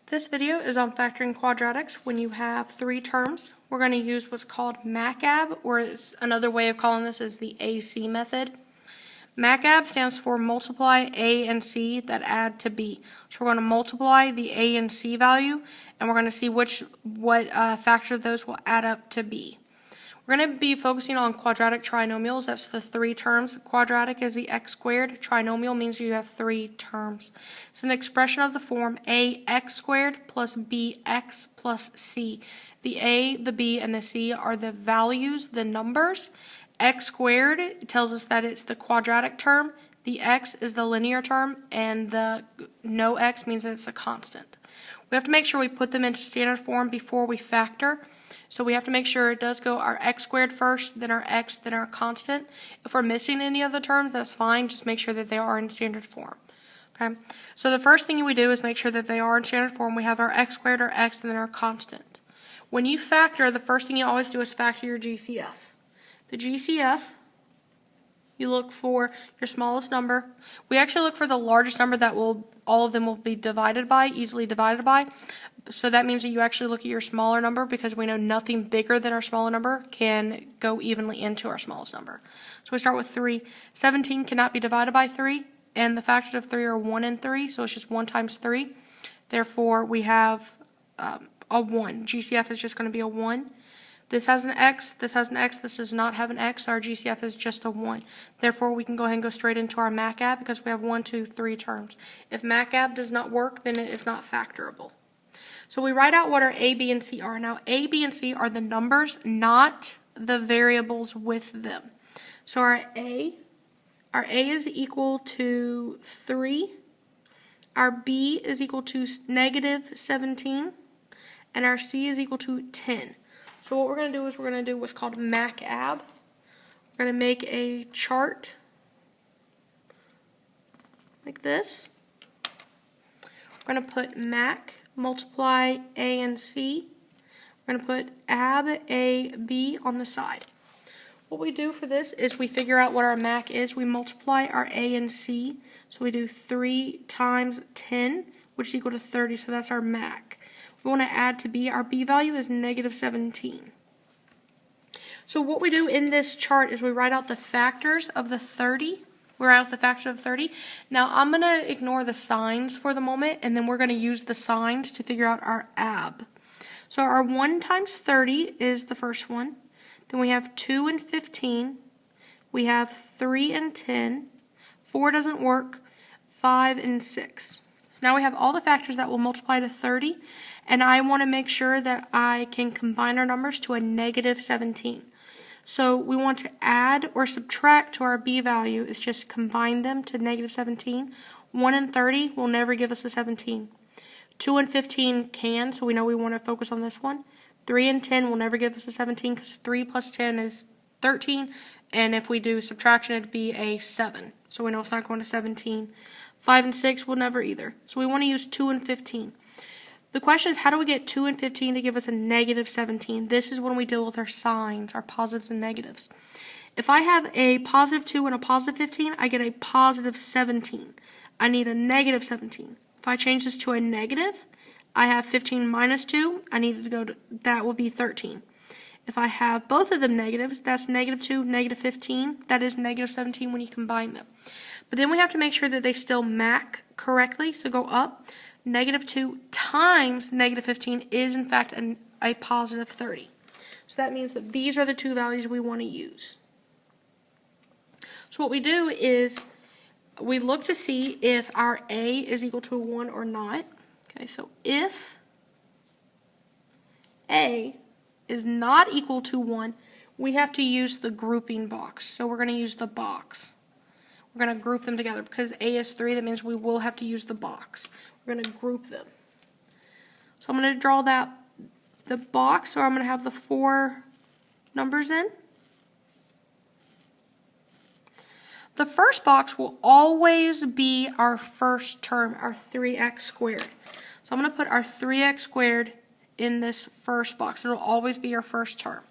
This video is on factoring quadratics when you have three terms. We're going to use what's called mACaB, or another way of calling this is the AC method. mACaB stands for multiply A and C that add to B. So we're going to multiply the A and C value, and we're going to see what factor of those will add up to B. We're going to be focusing on quadratic trinomials. That's the three terms. Quadratic is the x squared. Trinomial means you have three terms. It's an expression of the form ax squared plus bx plus c. The a, the b, and the c are the values, the numbers. X squared tells us that it's the quadratic term. The x is the linear term, and the no x means that it's a constant. We have to make sure we put them into standard form before we factor. So we have to make sure it does go our x squared first, then our x, then our constant. If we're missing any of the terms, that's fine. Just make sure that they are in standard form. Okay. So the first thing we do is make sure that they are in standard form. We have our x squared, our x, and then our constant. When you factor, the first thing you always do is factor your GCF. The GCF, you look for your smallest number. We actually look for the largest number that all of them will be divided by, easily divided by. So that means that you actually look at your smaller number because we know nothing bigger than our smaller number can go evenly into our smallest number. So we start with 3. 17 cannot be divided by 3, and the factors of 3 are 1 and 3, so it's just 1 times 3. Therefore, we have a 1. GCF is just going to be a 1. This has an x, this has an x, this does not have an x, so our GCF is just a 1. Therefore, we can go ahead and go straight into our mACaB because we have 1, 2, 3 terms. If mACaB does not work, then it is not factorable. So we write out what our a, b, and c are. Now, a, b, and c are the numbers, not the variables with them. So our a is equal to 3. Our b is equal to negative 17. And our c is equal to 10. So what we're going to do is we're going to do what's called mACaB. We're going to make a chart like this. We're going to put mAC, multiply A and C. We're going to put AB, A, B on the side. What we do for this is we figure out what our mAC is. We multiply our A and C. So we do 3 times 10, which is equal to 30. So that's our mAC. We want to add to B. Our B value is negative 17. So what we do in this chart is we write out the factors of the 30. We write out the factors of 30. Now I'm going to ignore the signs for the moment, and then we're going to use the signs to figure out our AB. So our 1 times 30 is the first one. Then we have 2 and 15. We have 3 and 10. 4 doesn't work. 5 and 6. Now we have all the factors that will multiply to 30, and I want to make sure that I can combine our numbers to a negative 17. So we want to add or subtract to our b value. It's just combine them to negative 17. 1 and 30 will never give us a 17. 2 and 15 can, so we know we want to focus on this one. 3 and 10 will never give us a 17 because 3 plus 10 is 13, and if we do subtraction, it'd be a 7. So we know it's not going to 17. 5 and 6 will never either. So we want to use 2 and 15. The question is, how do we get 2 and 15 to give us a negative 17? This is when we deal with our signs, our positives and negatives. If I have a positive 2 and a positive 15, I get a positive 17. I need a negative 17. If I change this to a negative, I have 15 minus 2. I need to go to, that will be 13. If I have both of them negatives, that's negative 2, negative 15. That is negative 17 when you combine them. But then we have to make sure that they still MAC correctly, so go up. Negative 2 times negative 15 is, in fact, a positive 30. So that means that these are the two values we want to use. So what we do is we look to see if our A is equal to a 1 or not. Okay, so if A is not equal to 1, we have to use the grouping box. So we're going to use the box. We're going to group them together. Because A is 3, that means we will have to use the box. We're going to group them. So I'm going to draw the box, or I'm going to have the 4 numbers in. The first box will always be our first term, our 3x squared. So I'm going to put our 3x squared in this first box. It will always be our first term.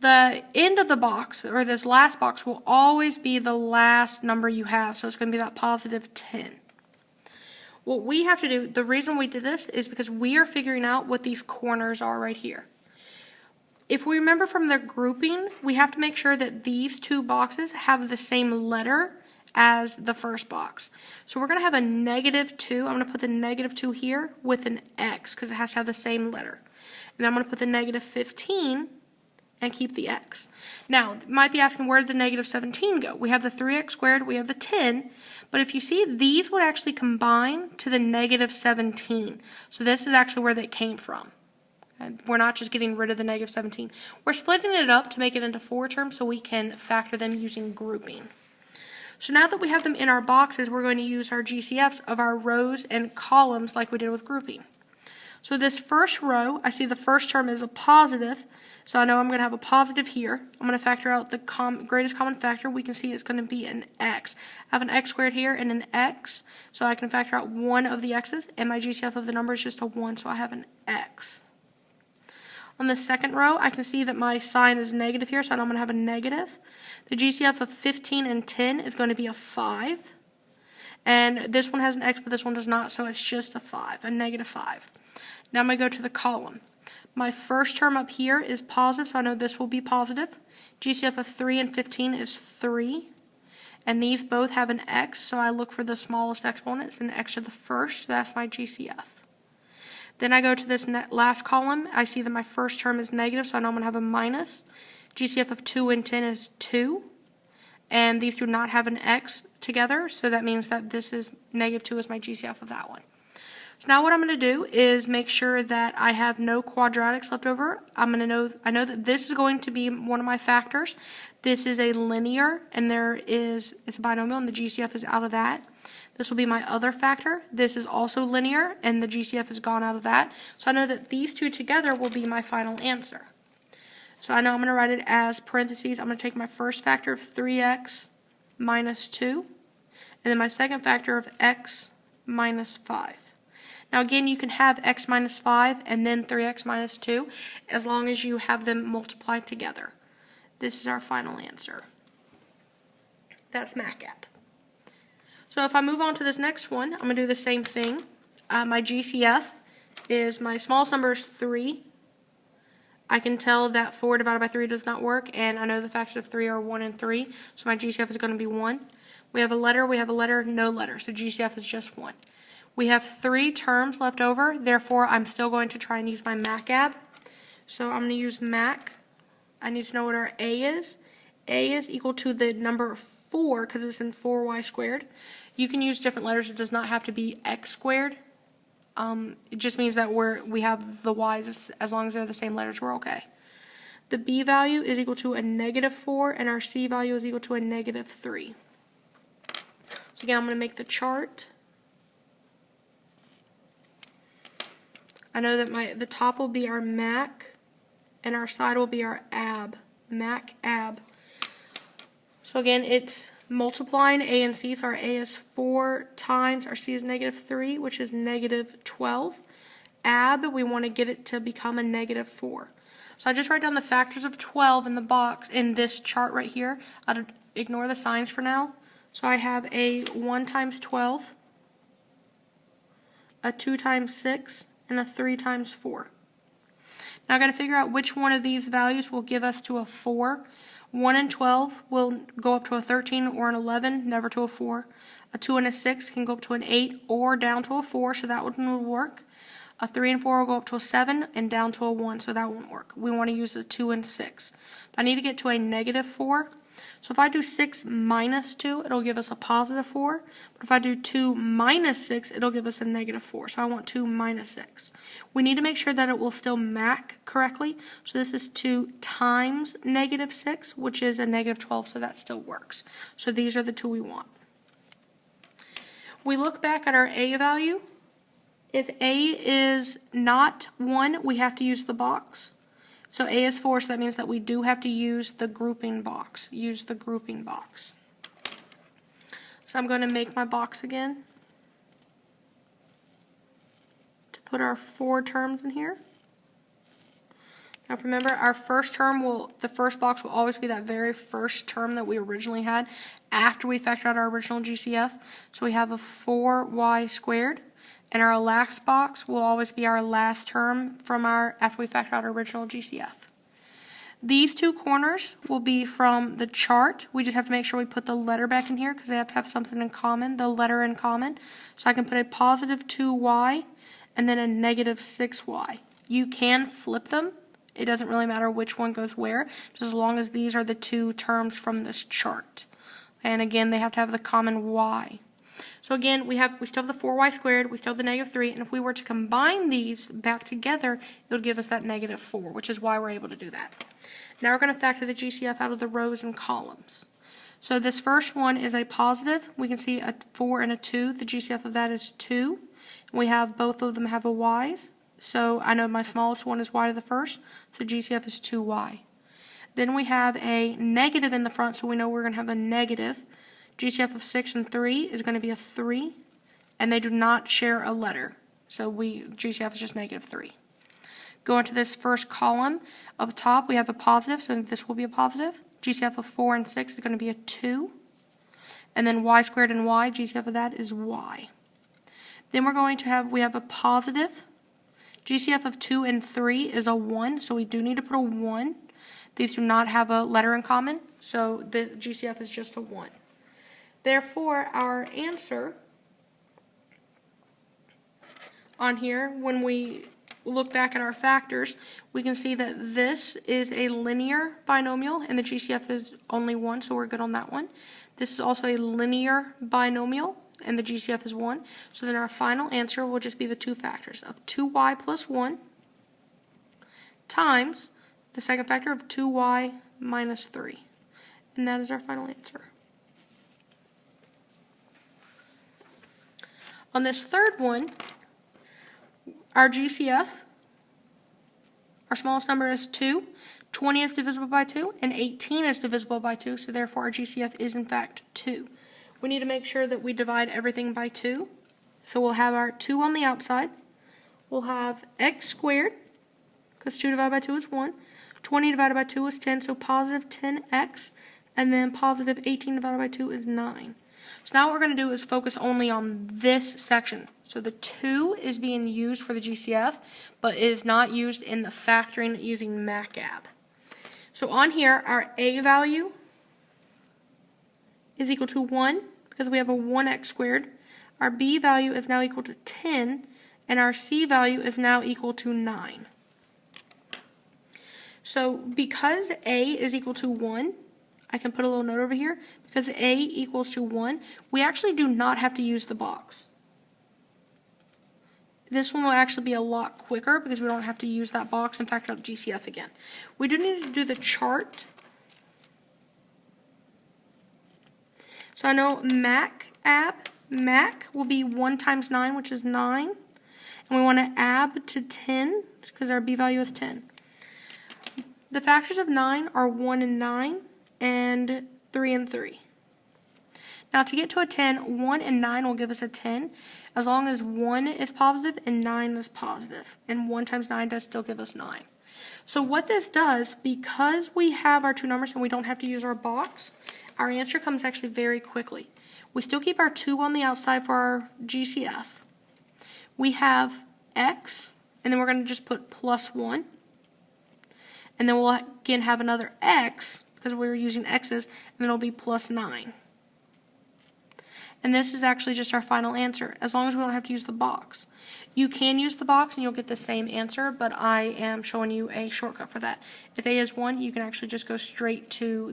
The end of the box, or this last box, will always be the last number you have. So it's going to be that positive 10. What we have to do, the reason we did this is because we are figuring out what these corners are right here. If we remember from the grouping, we have to make sure that these two boxes have the same letter as the first box. So we're going to have a -2. I'm going to put the -2 here with an X because it has to have the same letter. And then I'm going to put the -15 and keep the X. Now, you might be asking, where did the -17 go? We have the 3x squared, we have the 10, but if you see, these would actually combine to the -17. So this is actually where they came from. And we're not just getting rid of the -17. We're splitting it up to make it into 4 terms so we can factor them using grouping. So now that we have them in our boxes, we're going to use our GCFs of our rows and columns like we did with grouping. So this first row, I see the first term is a positive, so I know I'm going to have a positive here. I'm going to factor out the greatest common factor. We can see it's going to be an x. I have an x squared here and an x, so I can factor out one of the x's, and my GCF of the number is just a 1, so I have an x. On the second row, I can see that my sign is negative here, so I know I'm going to have a negative. The GCF of 15 and 10 is going to be a 5. And this one has an x, but this one does not, so it's just a 5, a -5. Now I'm going to go to the column. My first term up here is positive, so I know this will be positive. GCF of 3 and 15 is 3. And these both have an x, so I look for the smallest exponent. It's an x to the first, so that's my GCF. Then I go to this last column. I see that my first term is negative, so I know I'm going to have a minus. GCF of 2 and 10 is 2. And these do not have an x together, so that means that this is -2 is my GCF of that one. So now what I'm going to do is make sure that I have no quadratics left over. I know that this is going to be one of my factors. This is a linear, and it's a binomial, and the GCF is out of that. This will be my other factor. This is also linear, and the GCF has gone out of that. So I know that these two together will be my final answer. So I know I'm going to write it as parentheses. I'm going to take my first factor of 3x minus 2, and then my second factor of x minus 5. Now again, you can have x minus 5 and then 3x minus 2 as long as you have them multiplied together. This is our final answer. That's mACaB. So if I move on to this next one, I'm going to do the same thing. My GCF is, my smallest number is 3. I can tell that 4 divided by 3 does not work, and I know the factors of 3 are 1 and 3, so my GCF is going to be 1. We have a letter, no letter, so GCF is just 1. We have 3 terms left over, therefore I'm still going to try and use my mACaB. So I'm going to use MAC. I need to know what our A is. A is equal to the number 4 because it's in 4y squared. You can use different letters. It does not have to be x squared. It just means that we have the y's as long as they're the same letters, we're okay. The B value is equal to a -4 and our C value is equal to a -3. So again, I'm going to make the chart. I know that the top will be our MAC and our side will be our AB, mACaB. So again, it's multiplying A and C, so our A is 4 times, our C is -3, which is -12. AB, we want to get it to become a -4. So I just write down the factors of 12 in the box in this chart right here. I'll ignore the signs for now. So I have a 1 times 12, a 2 times 6, and a 3 times 4. Now I've got to figure out which one of these values will give us to a 4. 1 and 12 will go up to a 13 or an 11, never to a 4. A 2 and a 6 can go up to an 8 or down to a 4, so that one will work. A 3 and 4 will go up to a 7 and down to a 1, so that won't work. We want to use a 2 and 6. I need to get to a -4. So if I do 6 minus 2, it'll give us a +4. But if I do 2 minus 6, it'll give us a -4. So I want 2 minus 6. We need to make sure that it will still MAC correctly. So this is 2 times -6, which is a -12, so that still works. So these are the two we want. We look back at our A value. If A is not 1, we have to use the box. So A is 4, so that means that we do have to use the grouping box. So I'm going to make my box again to put our 4 terms in here. Now remember, our first term the first box will always be that very first term that we originally had after we factored out our original GCF. So we have a 4y squared. and our last box will always be our last term from after we factor out our original GCF. These two corners will be from the chart. We just have to make sure we put the letter back in here because they have to have something in common, the letter in common. So I can put a positive 2y and then a negative 6y. You can flip them. It doesn't really matter which one goes where, just as long as these are the two terms from this chart. And again, they have to have the common y. So again, we still have the 4y squared, we still have the negative 3, and if we were to combine these back together, it would give us that negative 4, which is why we're able to do that. Now we're going to factor the GCF out of the rows and columns. So this first one is a positive. We can see a 4 and a 2. The GCF of that is 2. We have both of them have a y's. So I know my smallest one is y to the first, so GCF is 2y. Then we have a negative in the front, so we know we're going to have a negative. GCF of 6 and 3 is going to be a 3, and they do not share a letter. So GCF is just negative 3. Going to this first column, up top we have a positive, so this will be a positive. GCF of 4 and 6 is going to be a 2. And then y squared and y, GCF of that is y. Then we have a positive. GCF of 2 and 3 is a 1, so we do need to put a 1. These do not have a letter in common, so the GCF is just a 1. Therefore, our answer on here, when we look back at our factors, we can see that this is a linear binomial, and the GCF is only 1, so we're good on that one. This is also a linear binomial, and the GCF is 1. So then our final answer will just be the two factors of 2y plus 1 times the second factor of 2y minus 3. And that is our final answer. On this third one, our GCF, our smallest number is 2, 20 is divisible by 2, and 18 is divisible by 2, so therefore our GCF is in fact 2. We need to make sure that we divide everything by 2. So we'll have our 2 on the outside. We'll have x squared, because 2 divided by 2 is 1. 20 divided by 2 is 10, so positive 10x, and then positive 18 divided by 2 is 9. So now what we're going to do is focus only on this section. So the 2 is being used for the GCF, but it is not used in the factoring using mACaB. So on here, our a value is equal to 1, because we have a 1x squared. Our b value is now equal to 10, and our c value is now equal to 9. So because a is equal to 1, I can put a little note over here, because a equals to 1, we actually do not have to use the box. This one will actually be a lot quicker because we don't have to use that box and factor out the GCF again. We do need to do the chart. So I know mACaB, Mac will be 1 times 9, which is 9. And we want to ab to 10 because our b value is 10. The factors of 9 are 1 and 9 and 3 and 3. Now to get to a 10, 1 and 9 will give us a 10 as long as 1 is positive and 9 is positive. And 1 times 9 does still give us 9. So what this does, because we have our two numbers and we don't have to use our box, our answer comes actually very quickly. We still keep our 2 on the outside for our GCF. We have x, and then we're going to just put plus 1. And then we'll again have another x, because we're using x's, and then it'll be plus 9. And this is actually just our final answer, as long as we don't have to use the box. You can use the box and you'll get the same answer, but I am showing you a shortcut for that. If a is 1, you can actually just go straight to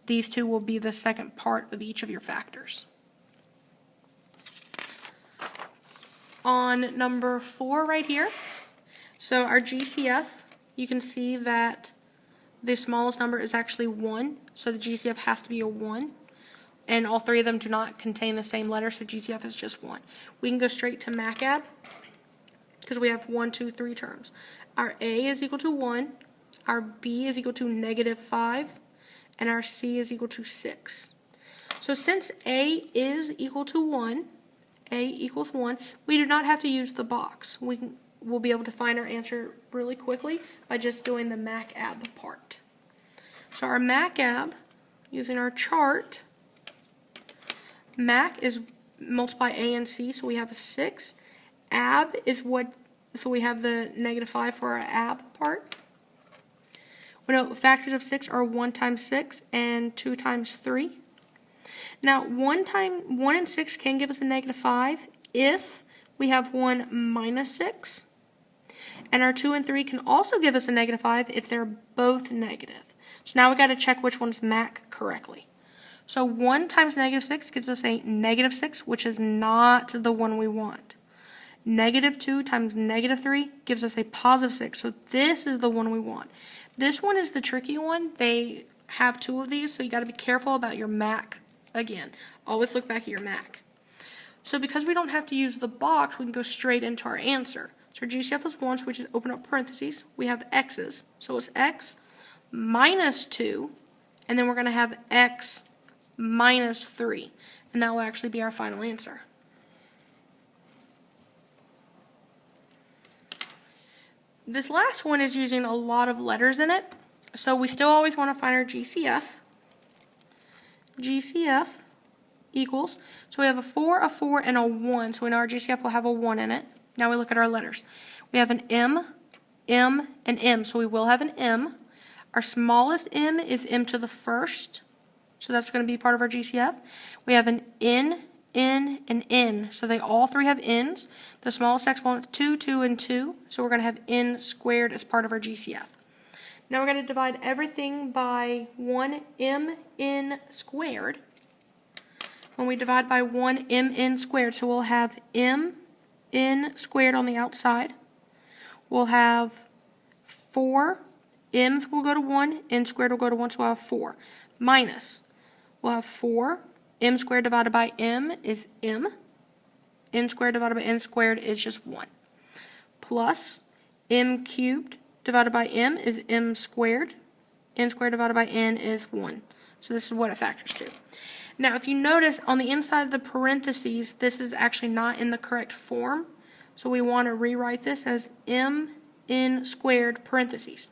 these two will be the second part of each of your factors. On number 4 right here, so our GCF, you can see that the smallest number is actually 1, so the GCF has to be a 1. And all three of them do not contain the same letter, so GCF is just 1. We can go straight to mACaB because we have 1, 2, 3 terms. Our A is equal to 1, our B is equal to negative 5, and our C is equal to 6. So since A is equal to 1, A equals 1, we do not have to use the box. We'll be able to find our answer really quickly by just doing the mACaB part. So our mACaB, using our chart, Mac is multiply A and C, so we have a 6, AB is what, so we have the -5 for our AB part. We know factors of 6 are 1 times 6 and 2 times 3. Now, 1 and 6 can give us a -5 if we have 1 minus 6. And our 2 and 3 can also give us a -5 if they're both negative. So now we've got to check which one's MAC correctly. So 1 times -6 gives us a -6, which is not the one we want. -2 times -3 gives us a +6, so this is the one we want. This one is the tricky one. They have 2 of these, so you got to be careful about your MAC. Again, always look back at your MAC. So because we don't have to use the box, we can go straight into our answer. So our GCF is 1, so we just open up parentheses. We have x's, so it's x minus 2, and then we're going to have x minus 3, and that will actually be our final answer. This last one is using a lot of letters in it, so we still always want to find our GCF. GCF equals, so we have a 4, and a 1, so we know our GCF will have a 1 in it. Now we look at our letters. We have an M, and M, so we will have an M. Our smallest m is m to the first, so that's going to be part of our GCF. We have an N, and N, so they all three have N's. The smallest exponent, 2, 2, and 2, so we're going to have N squared as part of our GCF. Now we're going to divide everything by 1mn squared. When we divide by 1mn squared, so we'll have mn squared on the outside. We'll have 4, m's will go to 1, n squared will go to 1, so we'll have 4. Minus, we'll have 4, m squared divided by m is m. N squared divided by n squared is just 1. Plus, m cubed divided by m is m squared. N squared divided by n is 1. So this is what it factors to. Now, if you notice, on the inside of the parentheses, this is actually not in the correct form. So we want to rewrite this as mn squared parentheses.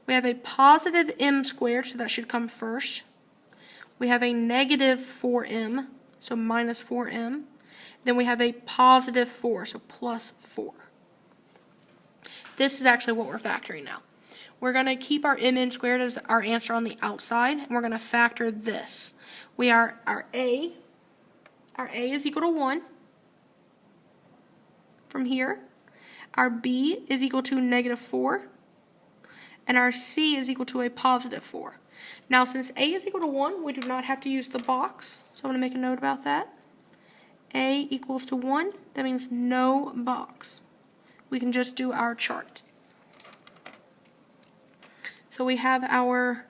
We have a positive m squared, so that should come first. We have a negative 4m, so minus 4m. Then we have a positive 4, so plus 4. This is actually what we're factoring now. We're going to keep our mn squared as our answer on the outside, and we're going to factor this. We are our a is equal to 1 from here. Our b is equal to -4, and our c is equal to a positive 4. Now, since a is equal to 1, we do not have to use the box, so I'm going to make a note about that. A equals to 1, that means no box. We can just do our chart. So we have our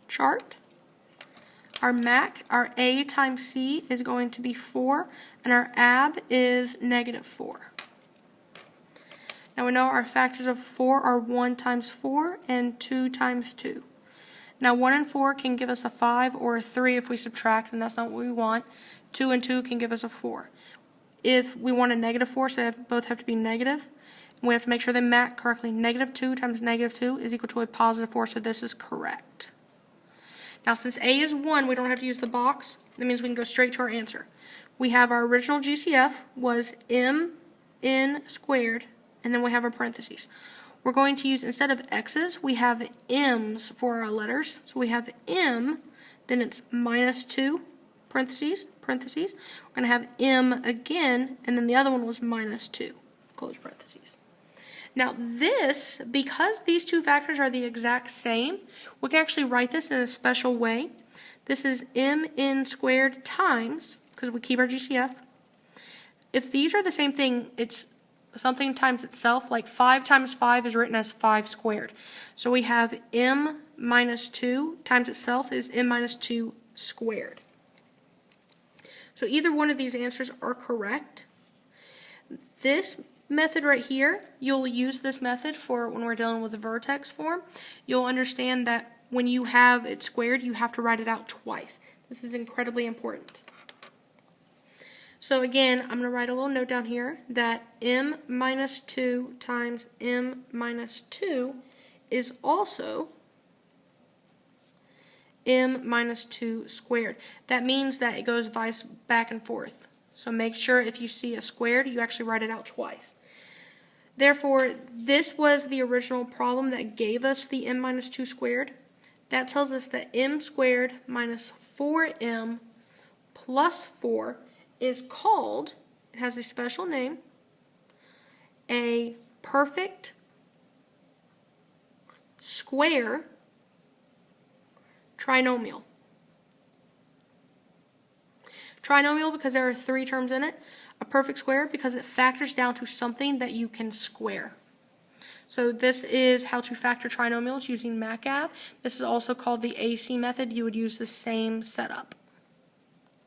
chart. Our MAC, our A times C is going to be 4, and our AB is -4. Now we know our factors of 4 are 1 times 4 and 2 times 2. Now 1 and 4 can give us a 5 or a 3 if we subtract, and that's not what we want. 2 and 2 can give us a 4. If we want a -4, so they both have to be negative, and we have to make sure they MAC correctly. -2 times -2 is equal to a positive 4, so this is correct. Now, since A is 1, we don't have to use the box. That means we can go straight to our answer. We have our original GCF was mn squared, and then we have our parentheses. We're going to use, instead of x's, we have m's for our letters. So we have m, then it's -2, parentheses. We're going to have m again, and then the other one was -2, close parentheses. Now this, because these two factors are the exact same, we can actually write this in a special way. This is mn squared times, because we keep our GCF. If these are the same thing, it's something times itself, like 5 times 5 is written as 5 squared. So we have m minus 2 times itself is m minus 2 squared. So either one of these answers are correct. This method right here, you'll use this method for when we're dealing with the vertex form. You'll understand that when you have it squared, you have to write it out twice. This is incredibly important. So again, I'm going to write a little note down here that m minus 2 times m minus 2 is also m minus 2 squared. That means that it goes back and forth. So make sure if you see a squared, you actually write it out twice. Therefore, this was the original problem that gave us the m minus 2 squared. That tells us that m squared minus 4m plus 4 is called, it has a special name, a perfect square trinomial. Trinomial because there are 3 terms in it. A perfect square because it factors down to something that you can square. So this is how to factor trinomials using mACaB. This is also called the AC method. You would use the same setup.